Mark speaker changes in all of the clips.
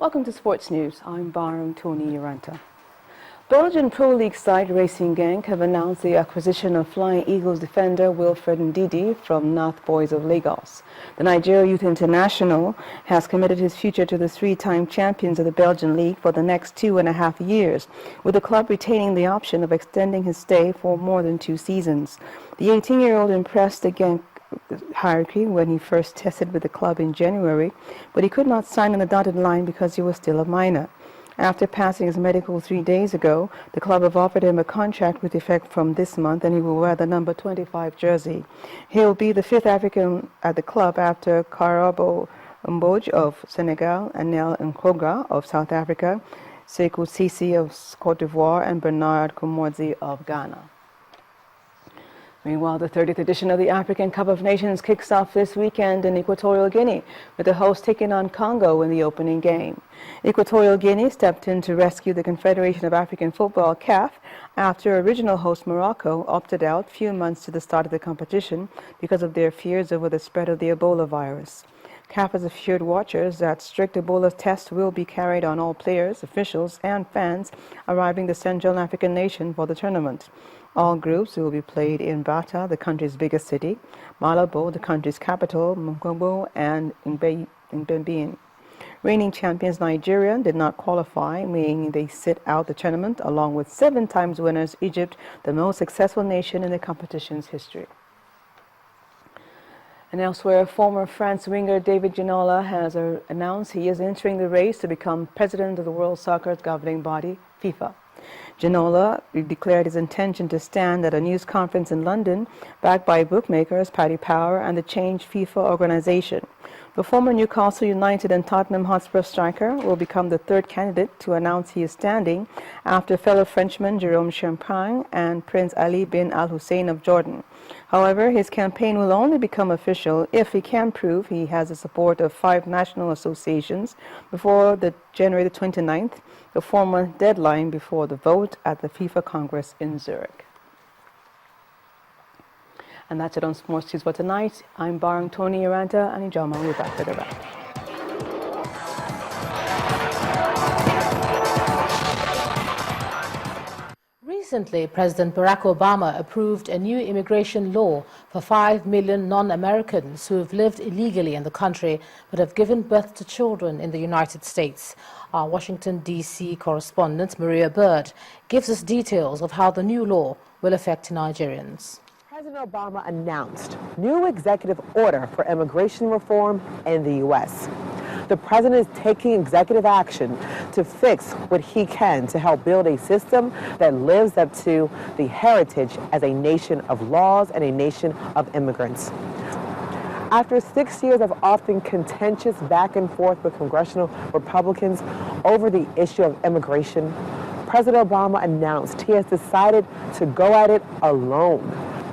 Speaker 1: Welcome to Sports News. I'm Barham Tony Uranta. Belgian Pro League side Racing Genk have announced the acquisition of Flying Eagles defender Wilfred Ndidi from North Boys of Lagos. The Nigeria Youth International has committed his future to the three-time champions of the Belgian League for the next 2.5 years, with the club retaining the option of extending his stay for more than 2 seasons. The 18-year-old impressed the Genk hierarchy when he first tested with the club in January, but he could not sign on the dotted line because he was still a minor. After passing his medical 3 days ago, the club have offered him a contract with effect from this month, and he will wear the number 25 jersey. He'll be the 5th African at the club after Karabo Mboj of Senegal, Anel Nkroga of South Africa, Sekou Sisi of Cote d'Ivoire, and Bernard Komodzi of Ghana. Meanwhile, the 30th edition of the African Cup of Nations kicks off this weekend in Equatorial Guinea, with the host taking on Congo in the opening game. Equatorial Guinea stepped in to rescue the Confederation of African Football, CAF, after original host Morocco opted out few months to the start of the competition because of their fears over the spread of the Ebola virus. CAF has assured watchers that strict Ebola tests will be carried on all players, officials, and fans arriving the Central African nation for the tournament. All groups will be played in Bata, the country's biggest city, Malabo, the country's capital, Mkobo, and Mbembe. Reigning champions Nigeria did not qualify, meaning they sit out the tournament, along with 7 times winners Egypt, the most successful nation in the competition's history. And elsewhere, former France winger David Ginola has announced he is entering the race to become president of the World Soccer's governing body, FIFA. Ginola declared his intention to stand at a news conference in London, backed by bookmakers Paddy Power and the Change FIFA organization. The former Newcastle United and Tottenham Hotspur striker will become the 3rd candidate to announce he is standing after fellow Frenchman Jérôme Champagne and Prince Ali bin Al Hussein of Jordan. However, his campaign will only become official if he can prove he has the support of 5 national associations before the January 29th, the 4-month deadline before the vote at the FIFA Congress in Zurich. And that's it on Sports News for tonight. I'm Barham Tony Uranta, and Ijoma will be back for the wrap.
Speaker 2: Recently, President Barack Obama approved a new immigration law for 5 million non-Americans who have lived illegally in the country but have given birth to children in the United States. Our Washington, D.C. correspondent, Maria Bird, gives us details of how the new law will affect Nigerians.
Speaker 3: President Obama announced new executive order for immigration reform in the U.S. The president is taking executive action to fix what he can to help build a system that lives up to the heritage as a nation of laws and a nation of immigrants. After 6 years of often contentious back and forth with congressional Republicans over the issue of immigration, President Obama announced he has decided to go at it alone.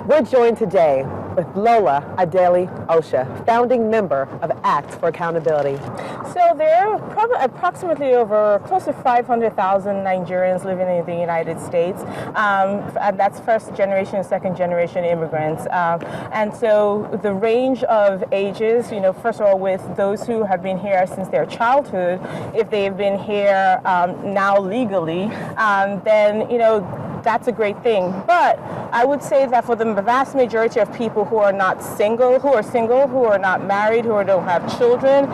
Speaker 3: We're joined today with Lola Adeli Osha, founding member of Act for Accountability.
Speaker 4: So there are probably approximately over close to 500,000 Nigerians living in the United States, and that's first generation, second generation immigrants. And so the range of ages, first of all, with those who have been here since their childhood, if they've been here now legally, then, that's a great thing. But I would say that for the vast majority of people who are single, who are not married, who don't have children,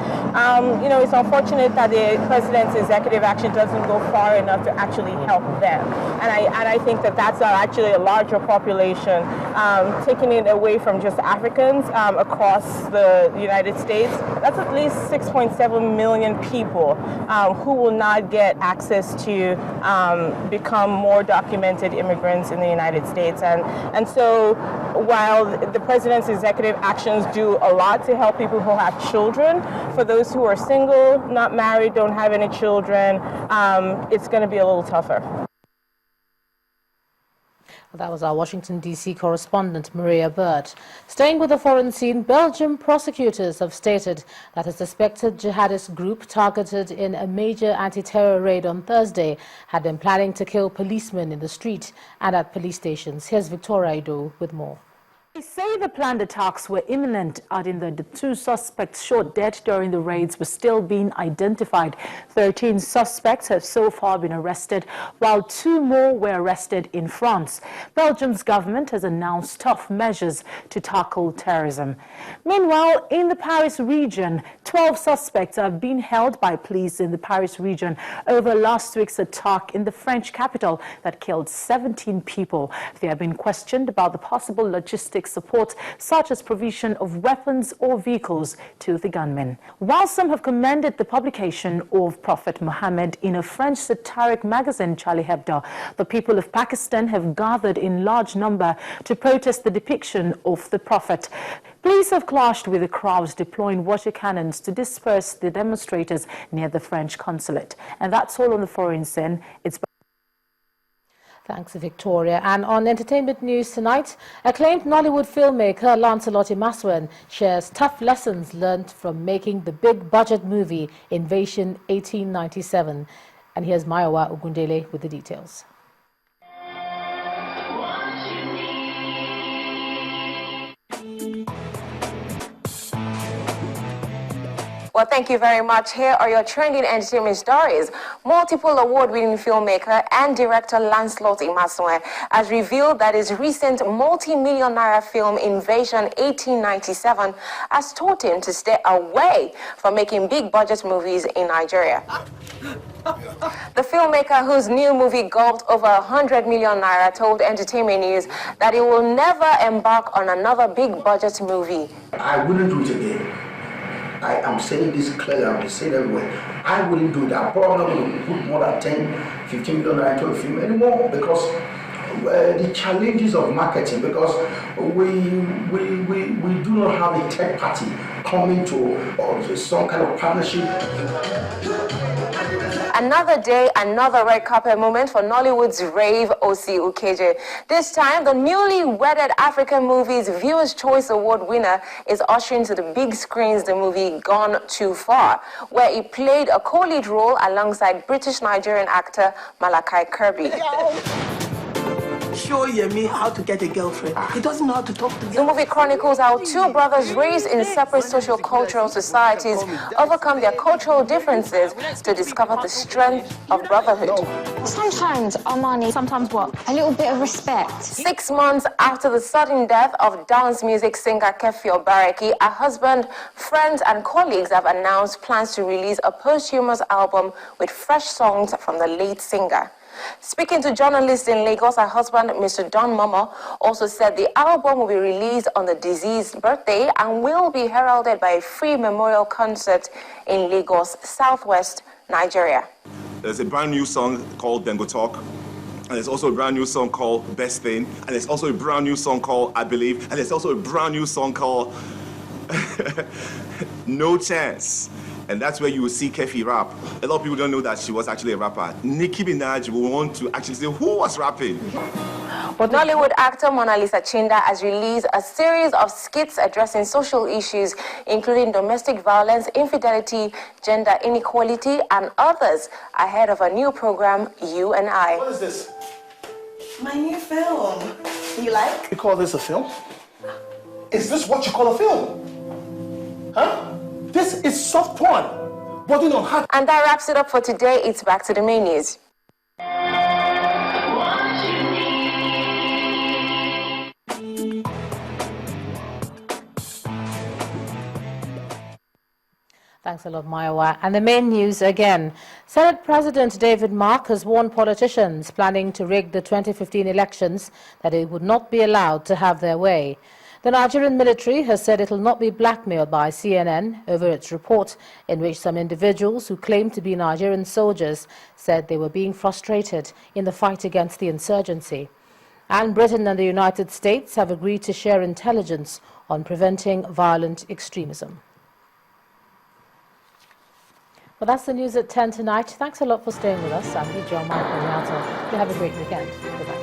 Speaker 4: it's unfortunate that the president's executive action doesn't go far enough to actually help them. And I think that that's actually a larger population, taking it away from just Africans across the United States. That's at least 6.7 million people who will not get access to become more documented immigrants in the United States. And so while the president's executive actions do a lot to help people who have children, for those who are single, not married, don't have any children, it's going to be a little tougher.
Speaker 2: That was our Washington, D.C. correspondent, Maria Bird. Staying with the foreign scene, Belgium prosecutors have stated that a suspected jihadist group targeted in a major anti-terror raid on Thursday had been planning to kill policemen in the street and at police stations. Here's Victoria Ido with more.
Speaker 5: They say the planned attacks were imminent, adding that the 2 suspects shot dead during the raids were still being identified. 13 suspects have so far been arrested, while 2 more were arrested in France. Belgium's government has announced tough measures to tackle terrorism. Meanwhile, in the Paris region, 12 suspects are being held by police in the Paris region over last week's attack in the French capital that killed 17 people. They have been questioned about the possible logistics support, such as provision of weapons or vehicles to the gunmen. While some have commended the publication of Prophet Muhammad in a French satiric magazine, Charlie Hebdo, the people of Pakistan have gathered in large number to protest the depiction of the Prophet. Police have clashed with the crowds, deploying water cannons to disperse the demonstrators near the French consulate. And that's all on the foreign scene. It's
Speaker 2: Thanks, Victoria. And on entertainment news tonight, acclaimed Nollywood filmmaker Lancelot Imasuen shares tough lessons learned from making the big-budget movie Invasion 1897. And here's Mayowa Ogundele with the details.
Speaker 6: Well, thank you very much. Here are your trending entertainment stories. Multiple award-winning filmmaker and director Lancelot Imasuen has revealed that his recent multi-million naira film Invasion 1897 has taught him to stay away from making big-budget movies in Nigeria. The filmmaker, whose new movie gulped over 100 million naira, told Entertainment News that he will never embark on another big-budget movie.
Speaker 7: I wouldn't do it again. I am saying this clearly, I'll be saying everywhere. I wouldn't do that. I'm probably not going to put more than 10, 15 million naira into a film anymore because the challenges of marketing, because we do not have a third party coming to some kind of partnership.
Speaker 6: Another day, another red carpet moment for Nollywood's rave Osi Ukeje. This time, the newly wedded African Movies Viewers' Choice Award winner is ushering to the big screens the movie Gone Too Far, where he played a co-lead role alongside British-Nigerian actor Malachi Kirby.
Speaker 8: Show Yemi how to get a girlfriend. He doesn't know how to talk to girls.
Speaker 6: The movie chronicles how 2 brothers raised in separate socio-cultural societies overcome their cultural differences to discover the strength of brotherhood.
Speaker 9: Sometimes Armani, sometimes what? A little bit of respect.
Speaker 6: 6 months after the sudden death of dance music singer Keffi Obareki, her husband, friends and colleagues have announced plans to release a posthumous album with fresh songs from the late singer. Speaking to journalists in Lagos, her husband, Mr. Don Momo, also said the album will be released on the deceased's birthday and will be heralded by a free memorial concert in Lagos, southwest Nigeria.
Speaker 10: There's a brand new song called Then Go Talk. And there's also a brand new song called Best Thing. And there's also a brand new song called I Believe. And there's also a brand new song called No Chance. And that's where you will see Keffi rap. A lot of people don't know that she was actually a rapper. Nicki Minaj will want to actually say who was rapping.
Speaker 6: But Nollywood actor Mona Lisa Chinda has released a series of skits addressing social issues, including domestic violence, infidelity, gender inequality, and others, ahead of a new program, You and I.
Speaker 8: What is this?
Speaker 11: My new film. You like?
Speaker 8: You call this a film? Is this what you call a film? Huh? This is soft porn. Body on hard.
Speaker 6: And that wraps it up for today. It's back to the main news.
Speaker 2: Thanks a lot, Mayowa. And the main news again. Senate President David Mark has warned politicians planning to rig the 2015 elections that they would not be allowed to have their way. The Nigerian military has said it will not be blackmailed by CNN over its report in which some individuals who claim to be Nigerian soldiers said they were being frustrated in the fight against the insurgency. And Britain and the United States have agreed to share intelligence on preventing violent extremism. Well, that's the news at 10 tonight. Thanks a lot for staying with us. I'm John Michael Rialto. You have a great weekend. Goodbye.